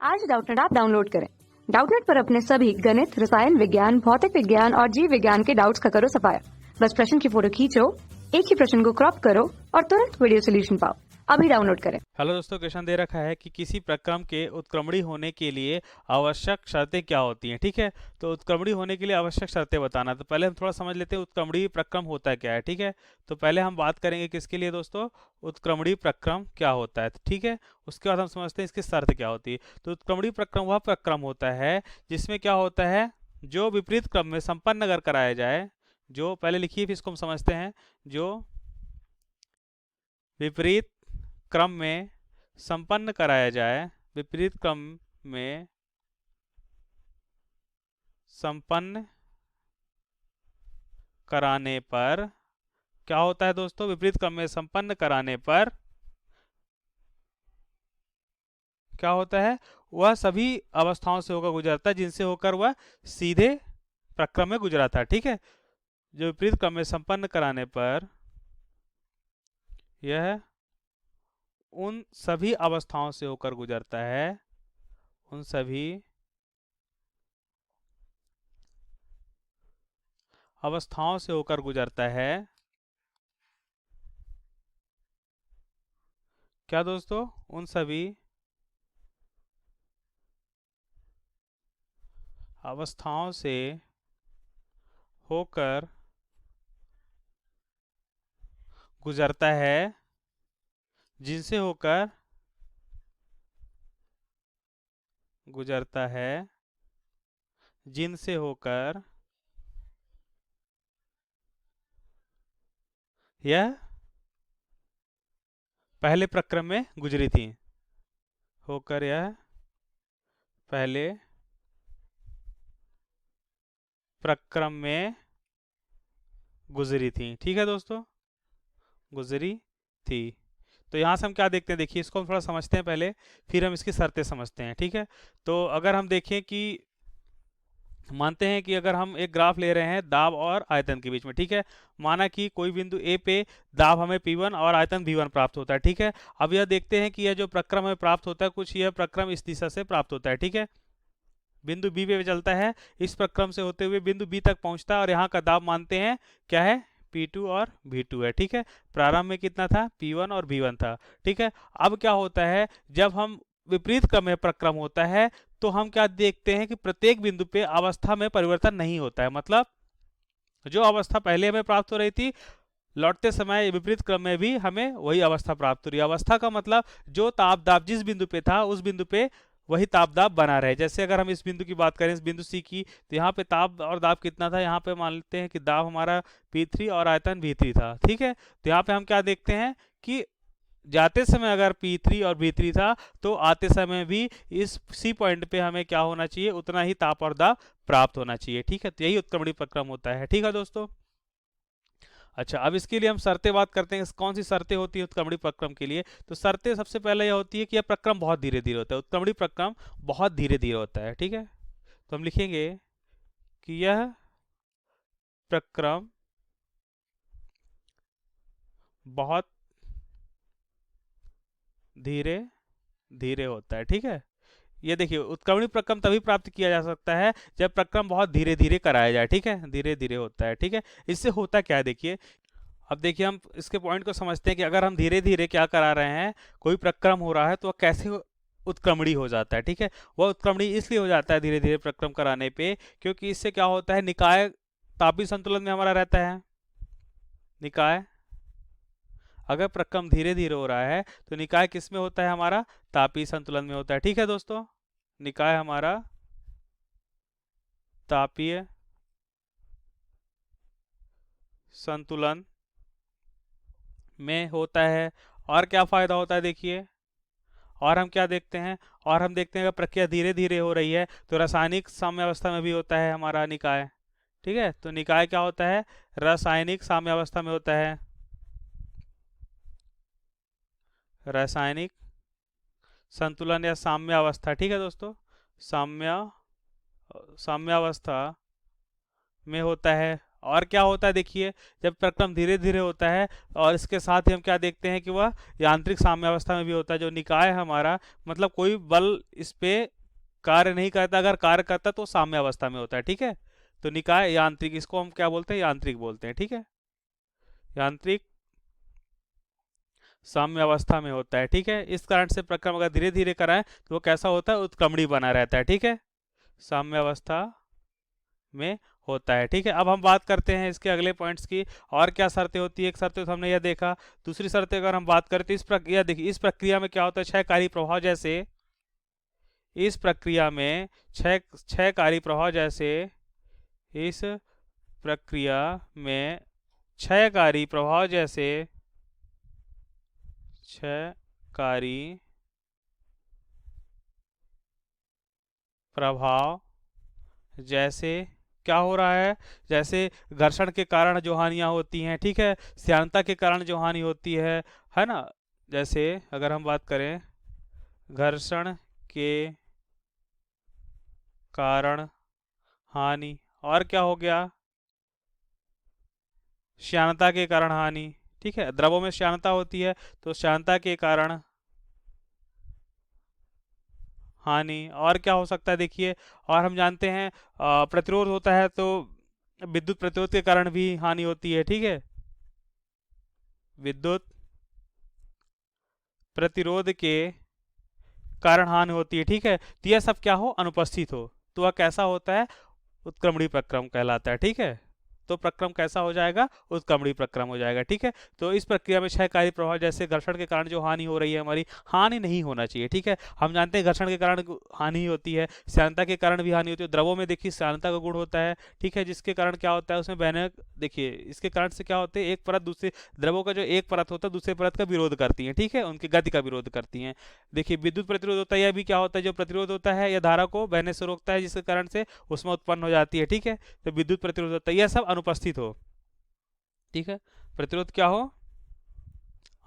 आज Doubtnut app download करें। Doubtnut पर अपने सभी गणित, रसायन विज्ञान, भौतिक विज्ञान और जीव विज्ञान के डाउट्स का करो सफाया। बस प्रश्न की फोटो खींचो, एक ही प्रश्न को क्रॉप करो और तुरंत वीडियो सोल्यूशन पाओ। अभी डाउनलोड करें। हेलो दोस्तों, क्वेश्चन दे रखा है कि किसी प्रक्रम के उत्क्रमणी होने के लिए आवश्यक शर्तें क्या होती हैं। ठीक है, तो उत्क्रमणी होने के लिए आवश्यक शर्तें बताना। तो पहले हम थोड़ा समझ लेते हैं उत्क्रमणी प्रक्रम होता क्या है। ठीक है, तो पहले हम बात करेंगे किसके लिए दोस्तों, उत्क्रमणी प्रक्रम क्या होता है। ठीक है, उसके बाद हम समझते हैं इसकी शर्त क्या होती है। तो उत्क्रमणी प्रक्रम वह प्रक्रम होता है जिसमें क्या होता है, जो विपरीत क्रम में संपन्न अगर कराया जाए, जो पहले लिखिए फिर इसको हम समझते हैं। जो विपरीत क्रम में संपन्न कराया जाए, विपरीत क्रम में संपन्न कराने पर क्या होता है दोस्तों, विपरीत क्रम में संपन्न कराने पर क्या होता है, वह सभी अवस्थाओं से होकर गुजरता है जिनसे होकर वह सीधे प्रक्रम में गुजरा था। ठीक है, जो विपरीत क्रम में संपन्न कराने पर यह उन सभी अवस्थाओं से होकर गुजरता है, उन सभी अवस्थाओं से होकर गुजरता है। क्या दोस्तों, उन सभी अवस्थाओं से होकर गुजरता है, जिनसे होकर गुजरता है, जिनसे होकर यह पहले प्रक्रम में गुजरी थी, होकर यह पहले प्रक्रम में गुजरी थी। ठीक है दोस्तों, गुजरी थी। तो यहाँ से हम क्या देखते हैं, देखिए इसको हम थोड़ा समझते हैं पहले, फिर हम इसकी शर्तें समझते हैं। ठीक है, तो अगर हम देखें कि मानते हैं कि अगर हम एक ग्राफ ले रहे हैं दाब और आयतन के बीच में। ठीक है, माना कि कोई बिंदु ए पे दाब हमें P1 और आयतन V1 प्राप्त होता है। ठीक है, अब यह देखते हैं कि यह जो प्रक्रम हमें प्राप्त होता है, कुछ यह प्रक्रम इस दिशा से प्राप्त होता है। ठीक है, बिंदु बी पे चलता है, इस प्रक्रम से होते हुए बिंदु बी तक पहुंचता है और यहाँ का दाब मानते हैं क्या है, P2 और V2 है। ठीक है, प्रारंभ में कितना था, P1 और V1 था। ठीक है, अब क्या होता है, जब हम विपरीत क्रम में प्रक्रम होता है तो हम क्या देखते हैं कि प्रत्येक बिंदु पे अवस्था में परिवर्तन नहीं होता है। मतलब जो अवस्था पहले हमें प्राप्त हो रही थी, लौटते समय विपरीत क्रम में भी हमें वही अवस्था प्राप्त हो रही है। अवस्था का मतलब जो ताप दाब जिस बिंदु पे था उस बिंदु पे वही ताप दाब बना रहे। जैसे अगर हम इस बिंदु की बात करें, इस बिंदु सी की, तो यहाँ पे ताप और दाब कितना था, यहाँ पे मान लेते हैं कि दाब हमारा P3 और आयतन V3 था। ठीक है, तो यहाँ पे हम क्या देखते हैं कि जाते समय अगर P3 और V3 था तो आते समय भी इस सी पॉइंट पे हमें क्या होना चाहिए, उतना ही ताप और दाब प्राप्त होना चाहिए। ठीक है, तो यही उत्क्रमणी प्रक्रम होता है। ठीक है दोस्तों, अच्छा अब इसके लिए हम शर्तें बात करते हैं, कौन सी शर्तें होती है उत्क्रमणी प्रक्रम के लिए। तो शर्तें सबसे पहले यह होती है कि यह प्रक्रम बहुत धीरे धीरे होता है, उत्क्रमणी प्रक्रम बहुत धीरे धीरे होता है। ठीक है, तो हम लिखेंगे कि यह प्रक्रम बहुत धीरे धीरे होता है। ठीक है, ये देखिए उत्क्रमणी प्रक्रम तभी प्राप्त किया जा सकता है जब प्रक्रम बहुत धीरे धीरे कराया जाए। ठीक है, धीरे धीरे होता है। ठीक है, इससे होता क्या है देखिए, अब देखिए हम इसके पॉइंट को समझते हैं कि अगर हम धीरे धीरे क्या करा रहे हैं, कोई प्रक्रम हो रहा है तो वह कैसे उत्क्रमणी हो जाता है। ठीक है, वह उत्क्रमणी इसलिए हो जाता है धीरे धीरे प्रक्रम कराने पे, क्योंकि इससे क्या होता है, निकाय तापीय संतुलन में हमारा रहता है। निकाय अगर प्रक्रम धीरे धीरे हो रहा है तो निकाय किस में होता है, हमारा तापीय संतुलन में होता है। ठीक है दोस्तों, निकाय हमारा तापीय संतुलन में होता है। और क्या फायदा होता है देखिए, और हम क्या देखते हैं, और हम देखते हैं अगर प्रक्रिया धीरे धीरे हो रही है तो रासायनिक साम्यावस्था में भी होता है हमारा निकाय। ठीक है, तो निकाय क्या होता है, रासायनिक साम्यावस्था में होता है। रासायनिक संतुलन या साम्यावस्था। ठीक है दोस्तों, साम्यावस्था में होता है। और क्या होता है देखिए, जब प्रक्रम धीरे धीरे होता है और इसके साथ ही हम क्या देखते हैं कि वह यांत्रिक साम्यावस्था में भी होता है। जो निकाय है हमारा, मतलब कोई बल इस पे कार्य नहीं करता, अगर कार्य करता तो साम्यावस्था में होता है। ठीक है, तो निकाय यांत्रिक, इसको हम क्या बोलते हैं, यांत्रिक बोलते हैं। ठीक है, यांत्रिक साम्य अवस्था में होता है। ठीक है, इस कारण से प्रक्रम अगर धीरे धीरे कराएं तो वो कैसा होता है, उत्क्रमणी बना रहता है। ठीक है, साम्य अवस्था में होता है। ठीक है, अब हम बात करते हैं इसके अगले पॉइंट्स की। और क्या शर्तें होती है, एक शर्त तो हमने यह देखा। दूसरी शर्त अगर हम बात करें तो इस प्रक्रिया, देखिए इस प्रक्रिया में क्या होता है, क्षयकारी प्रभाव जैसे, इस प्रक्रिया में क्षयकारी प्रभाव जैसे, इस प्रक्रिया में क्षयकारी प्रभाव जैसे, क्षयकारी प्रभाव जैसे क्या हो रहा है, जैसे घर्षण के कारण जो हानियां होती हैं, ठीक है, श्यानता के कारण जो हानि होती है ना। जैसे अगर हम बात करें घर्षण के कारण हानि, और क्या हो गया, श्यानता के कारण हानि। ठीक है, द्रवों में श्यानता होती है तो श्यानता के कारण हानि। और क्या हो सकता है देखिए, और हम जानते हैं प्रतिरोध होता है तो विद्युत प्रतिरोध के कारण भी हानि होती है। ठीक है, विद्युत प्रतिरोध के कारण हानि होती है। ठीक है, तो यह सब क्या हो, अनुपस्थित हो, तो वह कैसा होता है, उत्क्रमणी प्रक्रम कहलाता है। ठीक है, तो प्रक्रम कैसा हो जाएगा, उत्क्रमणी प्रक्रम हो जाएगा। ठीक है, तो इस प्रक्रिया में क्षयकारी प्रभाव जैसे घर्षण के कारण जो हानि हो रही है हमारी, हानि नहीं होना चाहिए। ठीक है, हम जानते हैं घर्षण के कारण हानि होती है, श्यानता के कारण भी हानि होती है। द्रवों में देखिए श्यानता का गुण होता है। ठीक है, जिसके कारण क्या होता है, उसमें बहने, देखिए इसके कारण से क्या होते हैं, एक परत दूसरे द्रवों का जो एक परत होता है दूसरे परत का विरोध करती है। ठीक है, उनकी गति का विरोध करती है। देखिए विद्युत प्रतिरोध होता है, यह भी क्या होता है, जो प्रतिरोध होता है यह धारा को बहने से रोकता है, जिसके कारण से उसमें उत्पन्न हो जाती है। ठीक है, तो विद्युत प्रतिरोध होता है, यह सब अनुपस्थित हो। ठीक है, प्रतिरोध क्या हो,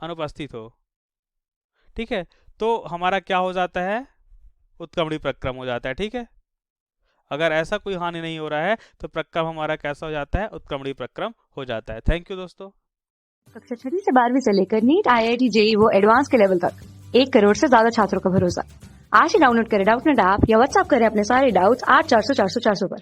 अनुपस्थित हो। ठीक है, तो हमारा क्या हो जाता है, उत्क्रमणी प्रक्रम हो जाता है। ठीक है, अगर ऐसा कोई हानि नहीं हो रहा है तो प्रक्रम हमारा कैसा हो जाता है, उत्क्रमणी प्रक्रम हो जाता है। थैंक यू दोस्तों। कक्षा 6 से 12वीं से लेकर नीट, IIT, JEE वो एडवांस के लेवल तक 1 करोड़ से ज्यादा छात्रों का भरोसा। आज ही डाउनलोड करें डाउटनेट ऐप या व्हाट्सएप करें अपने सारे डाउट्स 8400 400 400 पर।